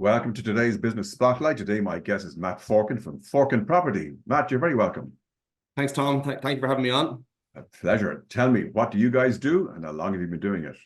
Welcome to today's Business Spotlight. Today, my guest is Matt Forkin from Forkin Property. Matt, you're very welcome. Thanks, Tom. Thank you for having me on. A pleasure. Tell me, what do you guys do and how long have you been doing it?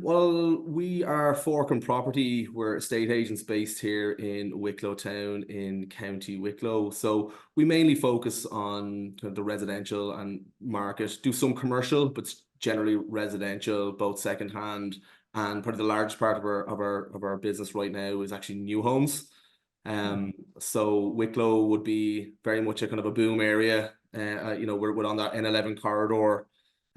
Well, we are Forkin Property. We're estate agents based here in Wicklow Town in County Wicklow. So we mainly focus on kind of the residential and market, do some commercial, but generally residential, both secondhand, and probably the largest part of our business right now is actually new homes. So Wicklow would be very much a kind of a boom area. We're on that N11 corridor.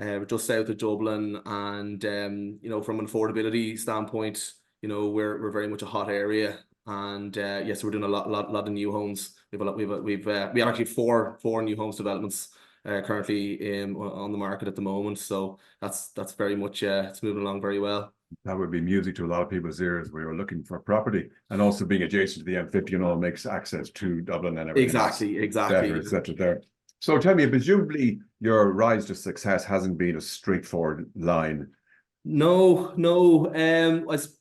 We're just south of Dublin, and from an affordability standpoint, we're very much a hot area, and yes, we're doing a lot of new homes. We have actually four new homes developments currently on the market at the moment, so that's very much it's moving along very well. That would be music to a lot of people's ears. We were looking for property, and also being adjacent to the M50 makes access to Dublin and everything Exactly. et cetera there. So tell me, presumably your rise to success hasn't been a straightforward line. No.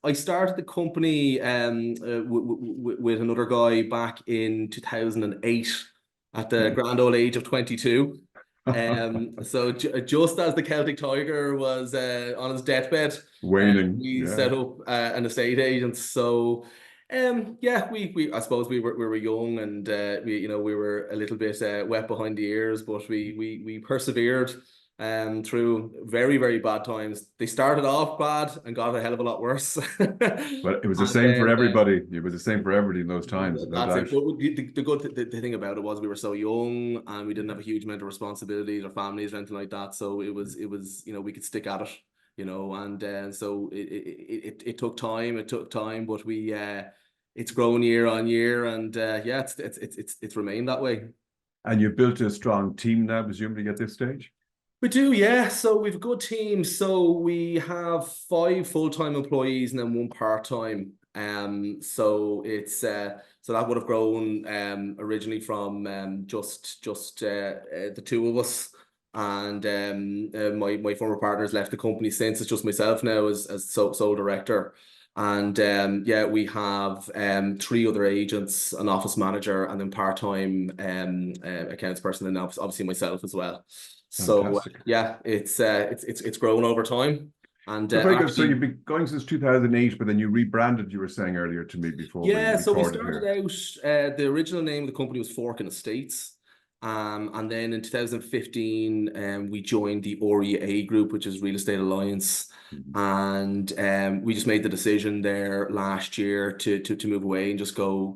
I started the company with another guy back in 2008 at the grand old age of 22. So just as the Celtic Tiger was on his deathbed, Waning. we set up an estate agent. So we I suppose we were young, and we were a little bit wet behind the ears, but we persevered through very, very bad times. They started off bad and got a hell of a lot worse. But it was the same for everybody. It was the same for everybody in those times. That's it. But the thing about it was we were so young and we didn't have a huge amount of responsibilities or families or anything like that. So it was we could stick at it. And so it took time. It took time, but it's grown year on year, and it's remained that way. And you've built a strong team now, presumably at this stage. We do, yeah. So we've a good team. So we have 5 full-time employees and then 1 part-time. So it's so that would have grown originally from just the 2 of us. And my former partner's left the company since. It's just myself now as sole director. And we have 3 other agents, an office manager, and then part-time accounts person, and obviously myself as well. So it's grown over time. And very good. So you've been going since 2008, but then you rebranded, you were saying earlier to me before. So we started out, the original name of the company was Forkin Estates. And then in 2015, we joined the REA group, which is Real Estate Alliance. And we just made the decision there last year to move away and just go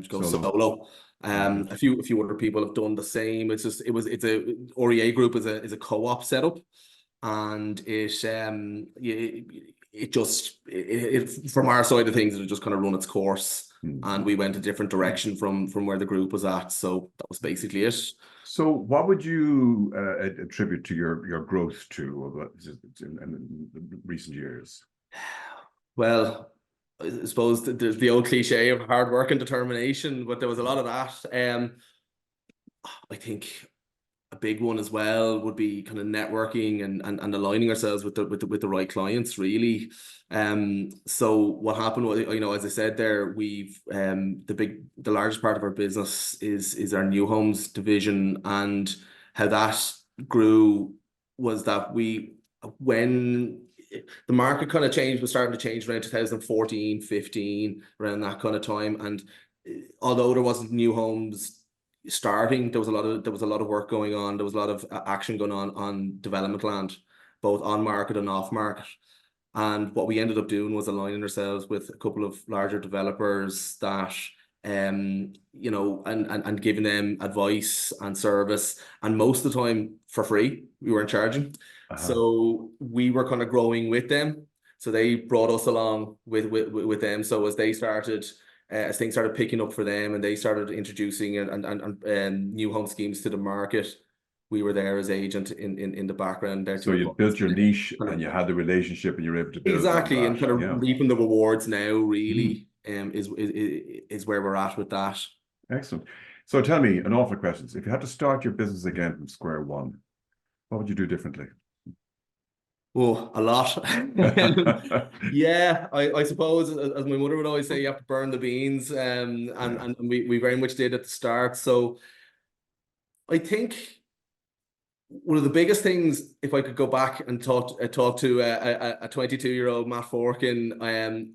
solo. A few other people have done the same. It's a REA group is a co-op setup, and it from our side of things, it just kind of run its course, and we went a different direction from where the group was at. So that was basically it. So what would you attribute to your growth to in recent years? Well, I suppose there's the old cliche of hard work and determination, but there was a lot of that. I think a big one as well would be kind of networking and aligning ourselves with the right clients, really. So what happened was, as I said there, we've the largest part of our business is our new homes division, and how that grew was that when the market kind of changed, was starting to change around 2014, 15, around that kind of time. And although there wasn't new homes starting, there was a lot of work going on. There was a lot of action going on development land, both on market and off market. And what we ended up doing was aligning ourselves with a couple of larger developers that and giving them advice and service, and most of the time for free. We weren't charging. So we were kind of growing with them. So they brought us along with them. So as things started picking up for them, and they started introducing and new home schemes to the market, we were there as agent in the background there. So you built your niche, and you had the relationship, and you were able to build exactly, and kind of reaping the rewards now. Really, is where we're at with that. Excellent. So tell me, an awful questions. If you had to start your business again from square one, what would you do differently? Oh, a lot. Yeah, I suppose as my mother would always say, you have to burn the beans. Yeah. And we very much did at the start. So I think one of the biggest things, if I could go back and talk to a 22-year-old Matt Forkin,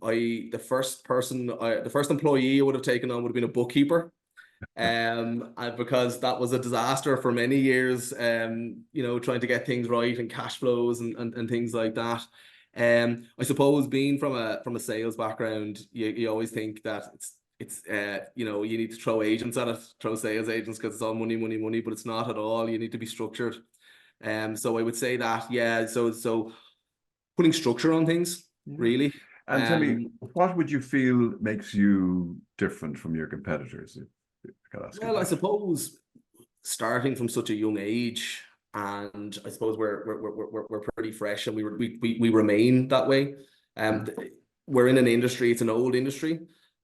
the first employee I would have taken on would have been a bookkeeper. Because that was a disaster for many years, trying to get things right and cash flows and things like that. I suppose being from a sales background, you always think that you need to throw agents at it, throw sales agents because it's all money, money, money, but it's not at all. You need to be structured. So I would say that, yeah, so putting structure on things, Yeah. really. And tell me, what would you feel makes you different from your competitors? If I could ask you Well, I that. suppose starting from such a young age, and I suppose we're pretty fresh, and we remain that way. Um, Mm. we're in an industry; it's an old industry,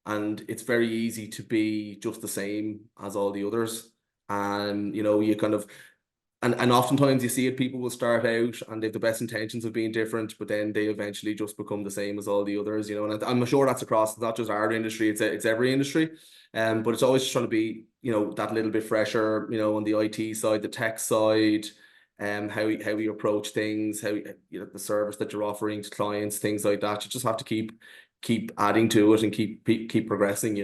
and it's very easy to be just the same as all the others. And you kind of and oftentimes you see it, people will start out and they have the best intentions of being different, but then they eventually just become the same as all the others, and I'm sure that's across not just our industry, it's every industry. But it's always just trying to be, that little bit fresher, on the IT side, the tech side, how you approach things, how the service that you're offering to clients, things like that. You just have to keep adding to it and keep progressing.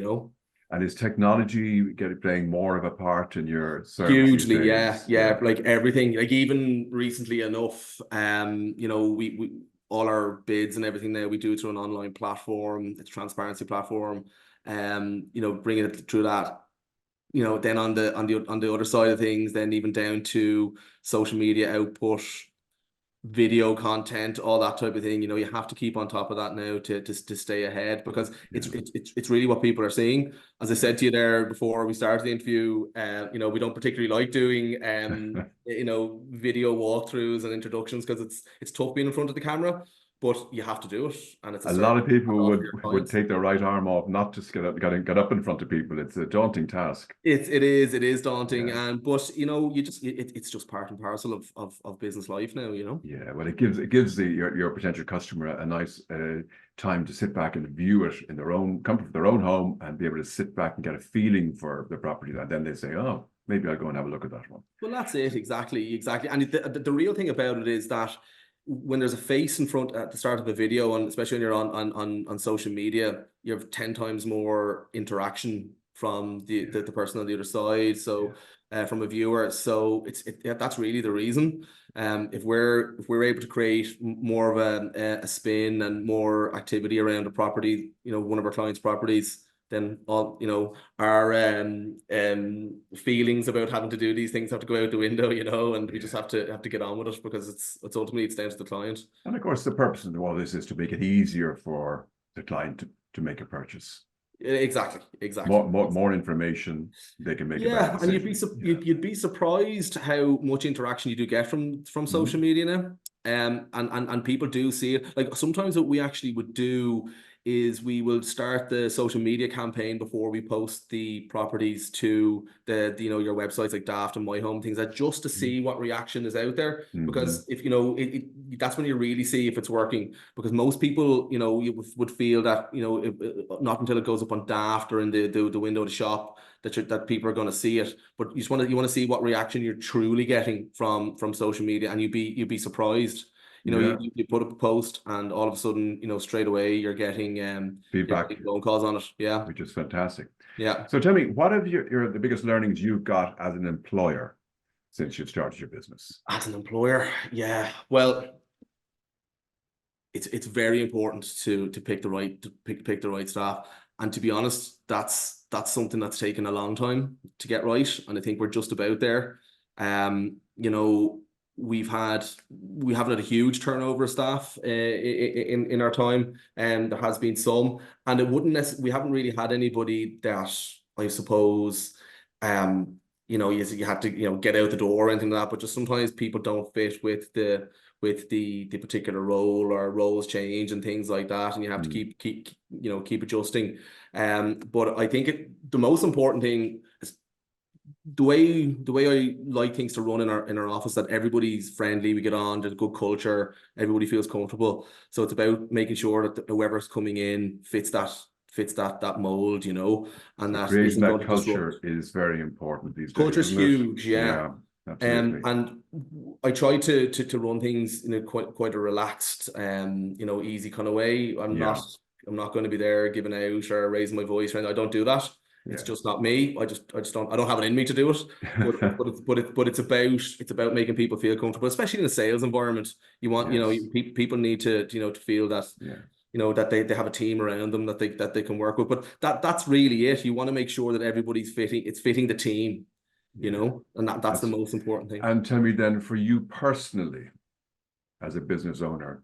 And is technology playing more of a part in your service these Hugely, yeah, days? yeah. Yeah. Like everything, like even recently enough, we all our bids and everything now we do through an online platform. It's a transparency platform. Bringing it through that. Then on the other side of things, then even down to social media output, video content, all that type of thing. You have to keep on top of that now to stay ahead, because it's Yeah. it's really what people are seeing. As I said to you there before we started the interview, we don't particularly like doing video walkthroughs and introductions because it's tough being in front of the camera, but you have to do it, and it's a A lot service of you have people to offer would your would clients. take their right arm off not to get up in front of people. It's a daunting task. It is daunting, Yeah. and but it's just part and parcel of business life now. Yeah, well, it gives your potential customer a nice time to sit back and view it in their own comfort of their own home and be able to sit back and get a feeling for the property. And then they say, "Oh, maybe I'll go and have a look at that one." Well, that's it, So, exactly. And the real thing about it is that when there's a face in front at the start of a video, and especially when you're on social media, you have 10 times more interaction from yeah, the person on the other side. yeah. So from a viewer, so yeah, that's really the reason. If we're able to create more of a spin and more activity around a property, one of our clients' properties, then all our feelings about having to do these things have to go out the window, and we just Yeah. have to get on with it, because it's ultimately it's down to the client. And of course, the purpose of all this is to make it easier for the client to make a purchase. Exactly, exactly. More information, they can make a better Yeah, and decision. Yeah. you'd be surprised how much interaction you do get from social Mm. media now. And people do see it. Like sometimes what we actually would do is we will start the social media campaign before we post the properties to your websites like Daft and My Home, things like, just to see what reaction is out there. Mm-hmm. Because if that's when you really see if it's working. Because most people, you would feel that, not until it goes up on Daft or in the window of the shop that people are going to see it. But you want to see what reaction you're truly getting from social media, and you'd be surprised. You, Yeah. you put up a post, and all of a sudden, straight away you're Feedback, getting phone calls on it. Yeah, which is fantastic. yeah. So tell me, what have the biggest learnings you've got as an employer since you've started your business? As an employer, yeah. Well, it's very important to pick the right staff. And to be honest, that's something that's taken a long time to get right. And I think we're just about there. We haven't had a huge turnover of staff in our time, and there has been some, and we haven't really had anybody that, I suppose, you had to get out the door or anything like that. But just sometimes people don't fit with the particular role, or roles change and things like that, and you have to Mm. keep adjusting. But I think the most important thing is the way I like things to run in our office, that everybody's friendly, we get on, there's a good culture, everybody feels comfortable. So it's about making sure that whoever's coming in fits that mold, and So that creating isn't that going to disrupt. culture is very important these days, Culture's isn't it? huge, yeah. Yeah, absolutely. And I try to run things in a quite a relaxed, easy kind of way. Yeah, I'm not going to be there giving out or raising my voice, and I don't do that. It's yeah. just not me. I don't have it in me to do it. It's about making people feel comfortable, especially in a sales environment. You want, Yes, people need to feel that, yeah, that they have a team around them that they can work with. But that's really it. You want to make sure that it's fitting the team, yeah. and that's the That's most important thing. and tell me then, for you personally, as a business owner,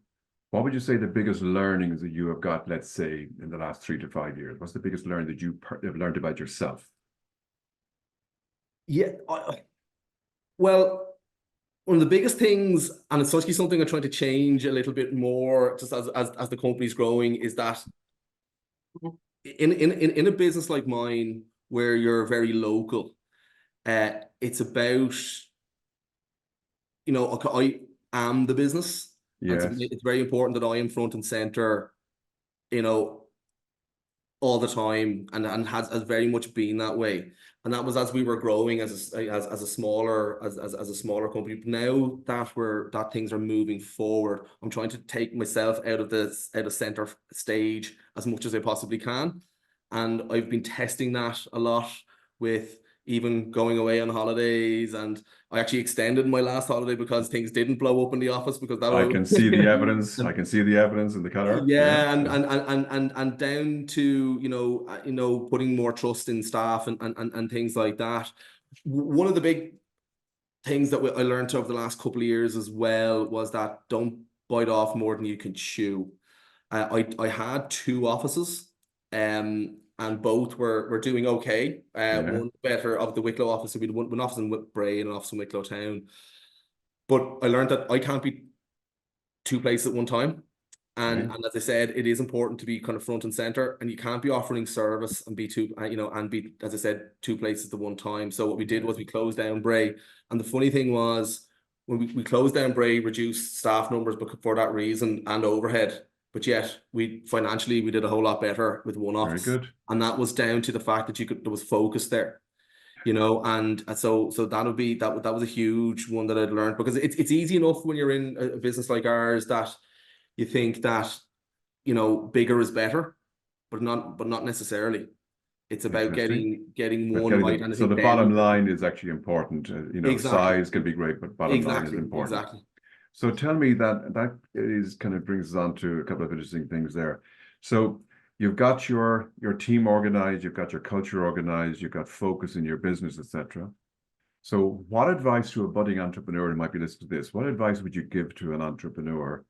what would you say the biggest learnings that you have got, let's say, in the last 3 to 5 years? What's the biggest learning that you have learned about yourself? Yeah, well, one of the biggest things, and it's actually something I'm trying to change a little bit more, just as the company's growing, is that in a business like mine, where you're very local, it's about, okay, I am the business, and Yes, it's very important that I am front and center, you know, all the time, and has very much been that way. And that was as we were growing as a smaller company. But now that things are moving forward, I'm trying to take myself out of center stage as much as I possibly can. And I've been testing that a lot, with even going away on holidays. And I actually extended my last holiday because things didn't blow up in the office, because that I can see the evidence. I and can see the evidence in the color. Yeah, yeah, and yeah. down to, putting more trust in staff, and things like that. One of the big things that I learned over the last couple of years as well was that don't bite off more than you can chew. I had two offices, and both were doing okay. Yeah. One better of the Wicklow office. We had one office in Bray and an office in Wicklow Town. But I learned that I can't be two places at one time. Okay. And as I said, it is important to be kind of front and center, and you can't be offering service and be as I said, two places at one time. So what we did Yeah. was we closed down Bray. And the funny thing was, when we closed down Bray, reduced staff numbers for that reason and overhead. But yet we did a whole lot better with one Very office. good. And that was down to the fact that there was focus there. And so that was a huge one that I'd learned, because it's easy enough when you're in a business like ours that you think that, bigger is better, but not necessarily. It's about Interesting. getting But one getting right. And I so think the then bottom line is actually important. exactly, Size can be great, but bottom line is exactly, important. exactly. So tell me that is kind of brings us on to a couple of interesting things there. So you've got your team organized, you've got your culture organized, you've got focus in your business, etc. So what advice to a budding entrepreneur who might be listening to this? What advice would you give to an entrepreneur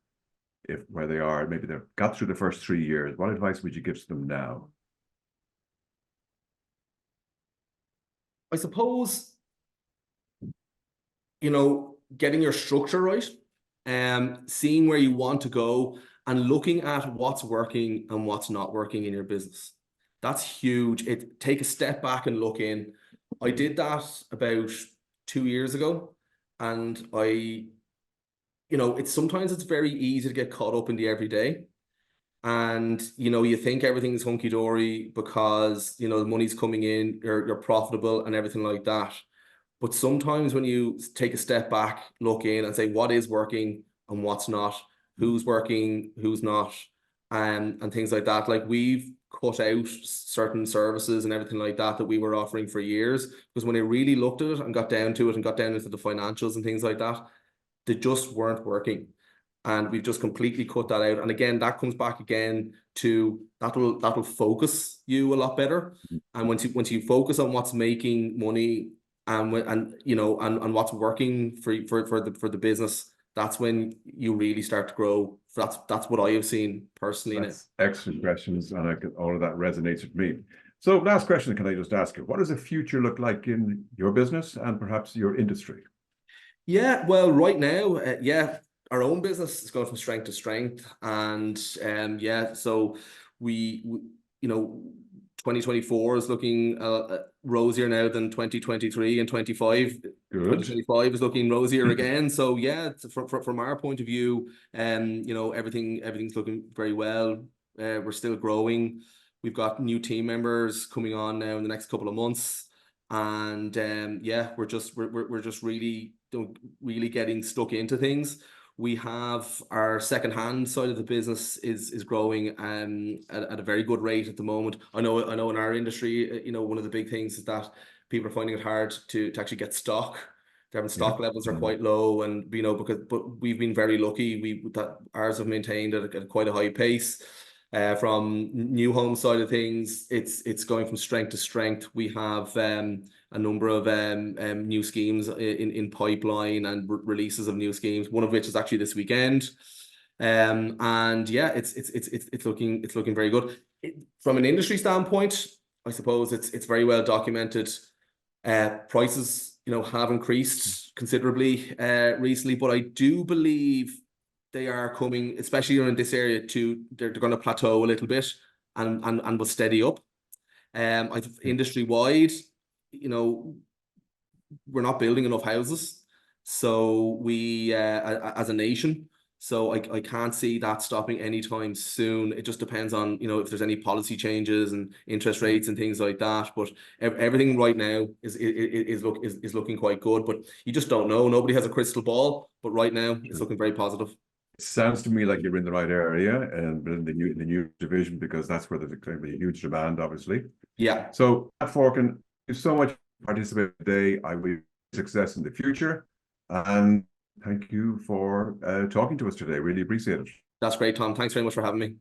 if where they are, maybe they've got through the first 3 years? What advice would you give to them now? I suppose, getting your structure right, seeing where you want to go, and looking at what's working and what's not working in your business. That's huge. Take a step back and look in. I did that about 2 years ago, and it's very easy to get caught up in the everyday. And you think everything's hunky dory because the money's coming in, you're profitable and everything like that. But sometimes when you take a step back, look in and say what is working and what's not, who's working, who's not, and things like that. Like, we've cut out certain services and everything like that we were offering for years, because when I really looked at it and got down to it and got down into the financials and things like that, they just weren't working. And we've just completely cut that out. And again, that comes back again to that'll focus you a lot better. And once you focus on what's making money, and what's working for the business, that's when you really start to grow. That's what I have seen personally now. That's excellent questions, and all of that resonates with me. So last question, can I just ask you, what does the future look like in your business and perhaps your industry? Yeah, well, right now, our own business is going from strength to strength, and yeah, so we you know 2024 is looking rosier now than 2023 and 25. Good. 2025 is looking rosier again. So yeah, from our point of view, everything's looking very well. We're still growing. We've got new team members coming on now in the next couple of months, and yeah, we're just really getting stuck into things. We have our second-hand side of the business is growing at a very good rate at the moment. I know in our industry, one of the big things is that people are finding it hard to actually get stock. Their stock levels are quite low, and but we've been very lucky. That ours have maintained at quite a high pace. From new home side of things, it's going from strength to strength. We have a number of new schemes in pipeline and releases of new schemes. One of which is actually this weekend, and yeah, it's looking very good. From an industry standpoint, I suppose it's very well documented. Prices, have increased considerably recently, but I do believe they are coming, especially in this area, they're going to plateau a little bit and will steady up. I think industry wide, we're not building enough houses, so we as a nation. So I can't see that stopping anytime soon. It just depends on, if there's any policy changes and interest rates and things like that. But everything right now is looking quite good. But you just don't know. Nobody has a crystal ball. But right now, it's looking very positive. It sounds to me like you're in the right area, and in the new division, because that's where there's going to be a huge demand, obviously. Yeah. So, Forkin, thank you so much for participating today. I wish you success in the future, and thank you for talking to us today. Really appreciate it. That's great, Tom. Thanks very much for having me.